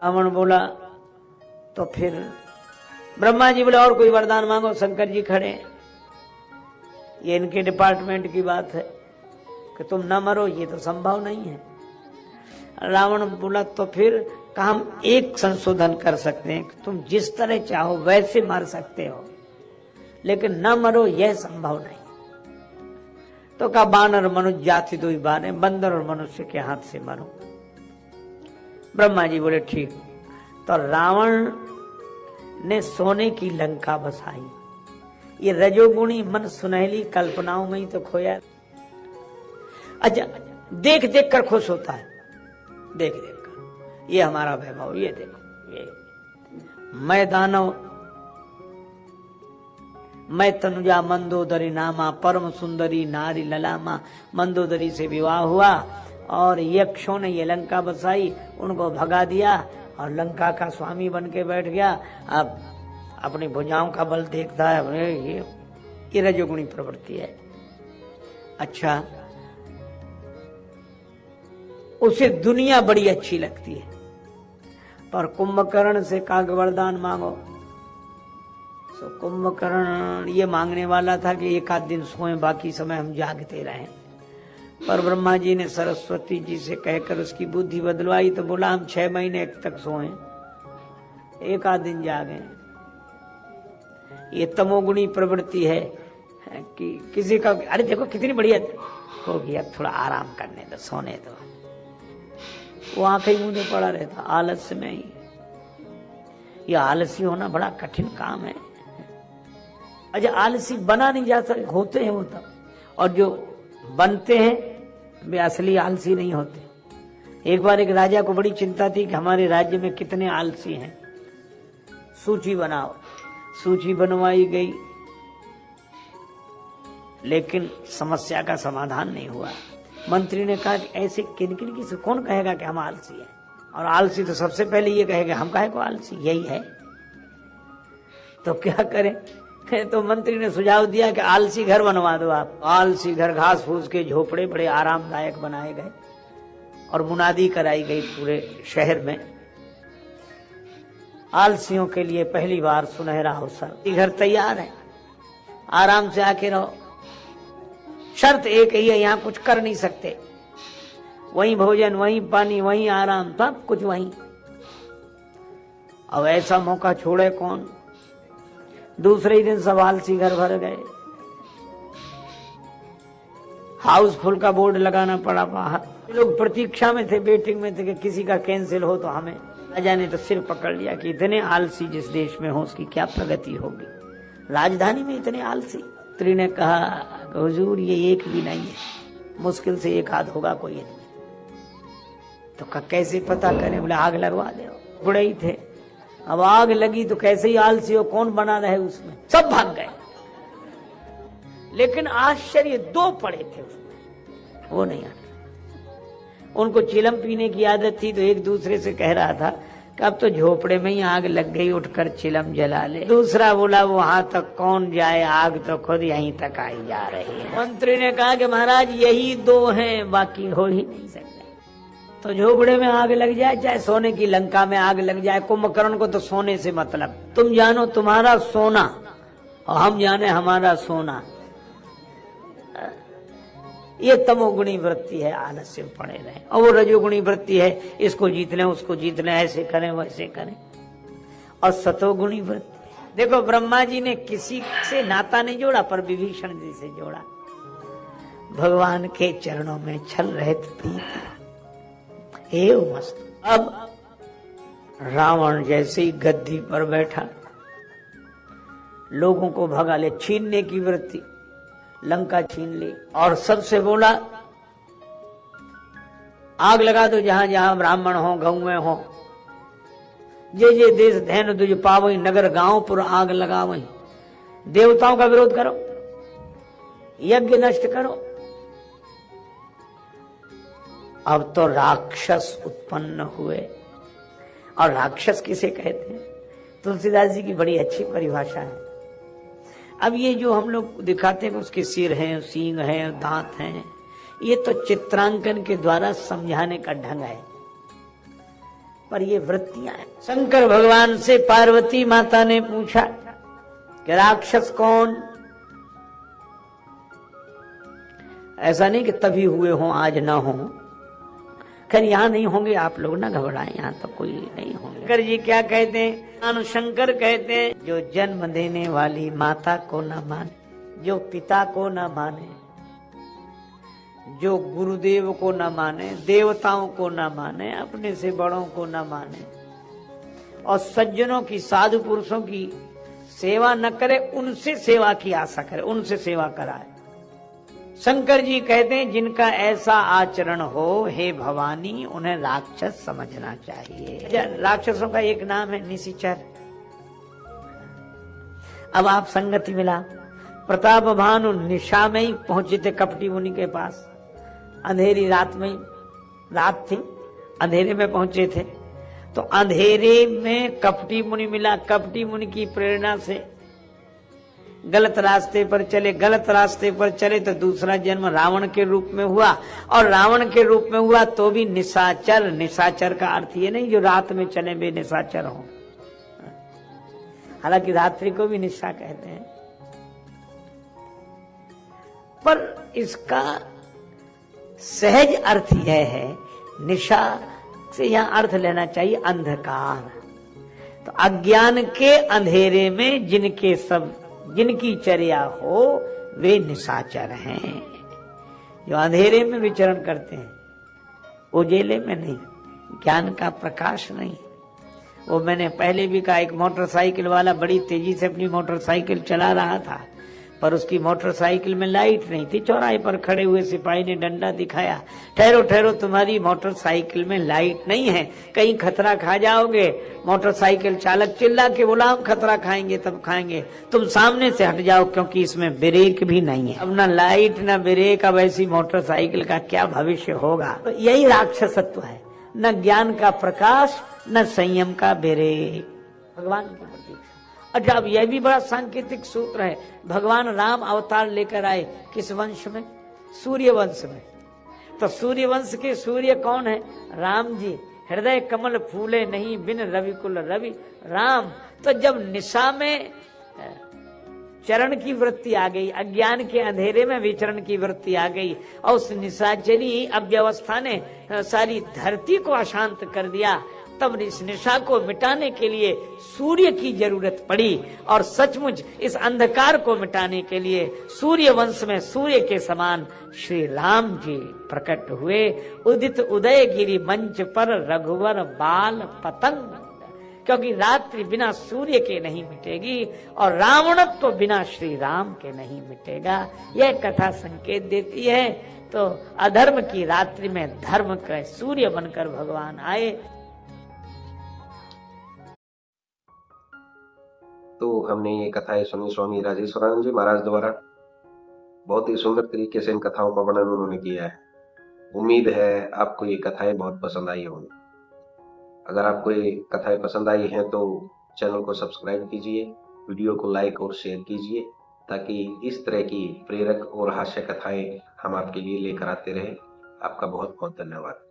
रावण बोला तो फिर ब्रह्मा जी बोले और कोई वरदान मांगो। शंकर जी खड़े, ये इनके डिपार्टमेंट की बात है कि तुम न मरो, ये तो संभव नहीं है। रावण बोला तो फिर कहा हम एक संशोधन कर सकते हैं कि तुम जिस तरह चाहो वैसे मर सकते हो, लेकिन न मरो यह संभव नहीं। तो कहा बानर मनुष्य जाति दो ही बार, बंदर और मनुष्य के हाथ से मरो। ब्रह्मा जी बोले ठीक। तो रावण ने सोने की लंका बसाई। ये रजोगुणी मन सुनहली कल्पनाओं में ही तो खोया। अच्छा, देख देख कर खुश होता है, देख देख कर ये हमारा वैभव, ये देखो, ये मैं दानव, मैं तनुजा मंदोदरी नामा, परम सुंदरी नारी ललामा। मंदोदरी से विवाह हुआ और यक्षों ने ये लंका बसाई, उनको भगा दिया और लंका का स्वामी बन के बैठ गया। अब अपनी भुजाओं का बल देखता है, ये रजोगुणी प्रवृत्ति है। अच्छा, उसे दुनिया बड़ी अच्छी लगती है, पर कुंभकर्ण से काग वरदान मांगो। तो कुंभकर्ण ये मांगने वाला था कि एक आध दिन सोए, बाकी समय हम जागते रहें। पर ब्रह्मा जी ने सरस्वती जी से कहकर उसकी बुद्धि बदलवाई, तो बोला हम 6 महीने तक सोएं, एक आध दिन जागें। ये तमोगुणी प्रवृत्ति है कि किसी का, अरे देखो कितनी बढ़िया हो गया, थोड़ा आराम करने दो, सोने दो। वो आंखें मुंह पड़ा रहता आलस्य में ही। ये आलसी होना बड़ा कठिन काम है। अच्छा, आलसी बना नहीं जा सकते, होते हैं वो तब, और जो बनते हैं वे असली आलसी नहीं होते। एक बार एक राजा को बड़ी चिंता थी कि हमारे राज्य में कितने आलसी हैं, सूची बनाओ। सूची बनवाई गई, लेकिन समस्या का समाधान नहीं हुआ। मंत्री ने कहा कि ऐसे किन-किन की कौन कहेगा कि हम आलसी हैं, और आलसी तो सबसे पहले ये कहेगा हम काहे को आलसी, यही है। तो क्या करें? तो मंत्री ने सुझाव दिया कि आलसी घर बनवा दो आप। आलसी घर, घास फूस के झोपड़े बड़े आरामदायक बनाए गए और मुनादी कराई गई पूरे शहर में, आलसियों के लिए पहली बार सुनहरा अवसर। ये घर तैयार है, आराम से आके रहो, शर्त एक ही है, यहाँ कुछ कर नहीं सकते, वहीं भोजन, वहीं पानी, वहीं आराम, सब कुछ वहीं। अब ऐसा मौका छोड़े कौन? दूसरे ही दिन सब आलसी घर भर गए। हाउसफुल का बोर्ड लगाना पड़ा बाहर। लोग प्रतीक्षा में थे, वेटिंग में थे कि किसी का कैंसिल हो तो हमें। राजा ने तो सिर पकड़ लिया कि इतने आलसी जिस देश में हो उसकी क्या प्रगति होगी, राजधानी में इतने आलसी। मंत्री ने कहा हुजूर ये एक भी नहीं है, मुश्किल से एक आध होगा कोई नहीं। तो कैसे पता करें? बोले आग लगवा दे। बुढ़े ही थे, अब आग लगी तो कैसे ही आलसी हो, कौन बना रहे उसमें, सब भाग गए। लेकिन आश्चर्य 2 पड़े थे उसमें, वो नहीं आते। उनको चिलम पीने की आदत थी, तो एक दूसरे से कह रहा था कि अब तो झोपड़े में ही आग लग गई, उठकर चिलम जला ले। दूसरा बोला वहां तक कौन जाए, आग तो खुद यहीं तक आई जा रही है। मंत्री ने कहा कि महाराज यही 2 हैं, बाकी हो ही नहीं सकते। तो झोपड़े में आग लग जाए, चाहे सोने की लंका में आग लग जाए, कुंभकर्ण को तो सोने से मतलब। तुम जानो तुम्हारा सोना और हम जाने हमारा सोना। ये तमोगुणी वृत्ति है, आलस्य में पड़े रहे। और वो रजोगुणी वृत्ति है, इसको जीत लें, उसको जीत लें, ऐसे करें वैसे करें। और सतोगुणी वृत्ति, देखो ब्रह्मा जी ने किसी से नाता नहीं जोड़ा, पर विभीषण जी से जोड़ा। भगवान के चरणों में छल रहित प्रीति एवं मस्त। अब रावण जैसे ही गद्दी पर बैठा, लोगों को भगा ले, छीनने की वृत्ति, लंका छीन ली। और सबसे बोला आग लगा दो जहां जहां ब्राह्मण हो, गौएं हो, जे देश धैन तुझ पावई, नगर गांव पुर आग लगावई। देवताओं का विरोध करो, यज्ञ नष्ट करो। अब तो राक्षस उत्पन्न हुए। और राक्षस किसे कहते हैं? तुलसीदास जी की बड़ी अच्छी परिभाषा है। अब ये जो हम लोग दिखाते हैं कि उसके सिर हैं, सींग हैं, दांत हैं, ये तो चित्रांकन के द्वारा समझाने का ढंग है। पर ये वृत्तियां हैं। शंकर भगवान से पार्वती माता ने पूछा कि राक्षस कौन? ऐसा नहीं कि तभी हुए हों आज ना हो। खैर यहां नहीं होंगे, आप लोग ना घबराएं, यहां तो कोई नहीं होंगे। शंकर जी क्या कहते हैं? शंकर कहते हैं जो जन्म देने वाली माता को न माने, जो पिता को न माने, जो गुरुदेव को न माने, देवताओं को न माने, अपने से बड़ों को न माने और सज्जनों की, साधु पुरुषों की सेवा न करे, उनसे सेवा की आशा करे, उनसे सेवा कराए। शंकर जी कहते हैं जिनका ऐसा आचरण हो, हे भवानी, उन्हें राक्षस समझना चाहिए। राक्षसों का एक नाम है निशिचर। अब आप संगति मिला, प्रताप भानु निशा में ही पहुंचे थे कपटी मुनि के पास, अंधेरी रात में, रात थी, अंधेरे में पहुंचे थे। तो अंधेरे में कपटी मुनि मिला। कपटी मुनि की प्रेरणा से गलत रास्ते पर चले, गलत रास्ते पर चले तो दूसरा जन्म रावण के रूप में हुआ, और रावण के रूप में हुआ तो भी निशाचर। निशाचर का अर्थ ये नहीं जो रात में चले वे निशाचर हो, हालांकि रात्रि को भी निशा कहते हैं, पर इसका सहज अर्थ यह है, निशा से यहां अर्थ लेना चाहिए अंधकार। तो अज्ञान के अंधेरे में जिनकी चर्या हो वे निशाचर हैं, जो अंधेरे में विचरण करते हैं, उजेले में नहीं, ज्ञान का प्रकाश नहीं। वो मैंने पहले भी कहा, एक मोटरसाइकिल वाला बड़ी तेजी से अपनी मोटरसाइकिल चला रहा था, पर उसकी मोटरसाइकिल में लाइट नहीं थी। चौराहे पर खड़े हुए सिपाही ने डंडा दिखाया, ठहरो ठहरो, तुम्हारी मोटरसाइकिल में लाइट नहीं है, कहीं खतरा खा जाओगे। मोटरसाइकिल चालक चिल्ला के बोला, हम खतरा खाएंगे तब खाएंगे, तुम सामने से हट जाओ क्योंकि इसमें ब्रेक भी नहीं है। अब ना लाइट ना ब्रेक, अब ऐसी मोटरसाइकिल का क्या भविष्य होगा? तो यही राक्षसत्व है, न ज्ञान का प्रकाश, न संयम का ब्रेक। भगवान की प्रतीक्षा। अच्छा, अब यह भी बड़ा सांकेतिक सूत्र है। भगवान राम अवतार लेकर आए किस वंश में? सूर्य वंश में। तो सूर्य वंश के सूर्य कौन है? राम जी। हृदय कमल फूले नहीं बिन रवि कुल रवि, राम। तो जब निशा में चरण की वृत्ति आ गई, अज्ञान के अंधेरे में विचरण की वृत्ति आ गई, और उस निशाचरी अव्यवस्था ने सारी धरती को अशांत कर दिया, तब इस निशा को मिटाने के लिए सूर्य की जरूरत पड़ी। और सचमुच इस अंधकार को मिटाने के लिए सूर्य वंश में सूर्य के समान श्री राम जी प्रकट हुए। उदित उदय गिरी मंच पर रघुवर बाल पतंग, क्योंकि रात्रि बिना सूर्य के नहीं मिटेगी और रावणत्व बिना श्री राम के नहीं मिटेगा। यह कथा संकेत देती है। तो अधर्म की रात्रि में धर्म का सूर्य बनकर भगवान आए। तो हमने ये कथाएं सुनी स्वामी राजेश्वरानंद जी महाराज द्वारा। बहुत ही सुंदर तरीके से इन कथाओं का वर्णन उन्होंने किया है। उम्मीद है आपको ये कथाएं बहुत पसंद आई होंगी। अगर आपको ये कथाएं पसंद आई हैं तो चैनल को सब्सक्राइब कीजिए, वीडियो को लाइक और शेयर कीजिए, ताकि इस तरह की प्रेरक और हास्य कथाएं हम आपके लिए लेकर आते रहें। आपका बहुत बहुत धन्यवाद।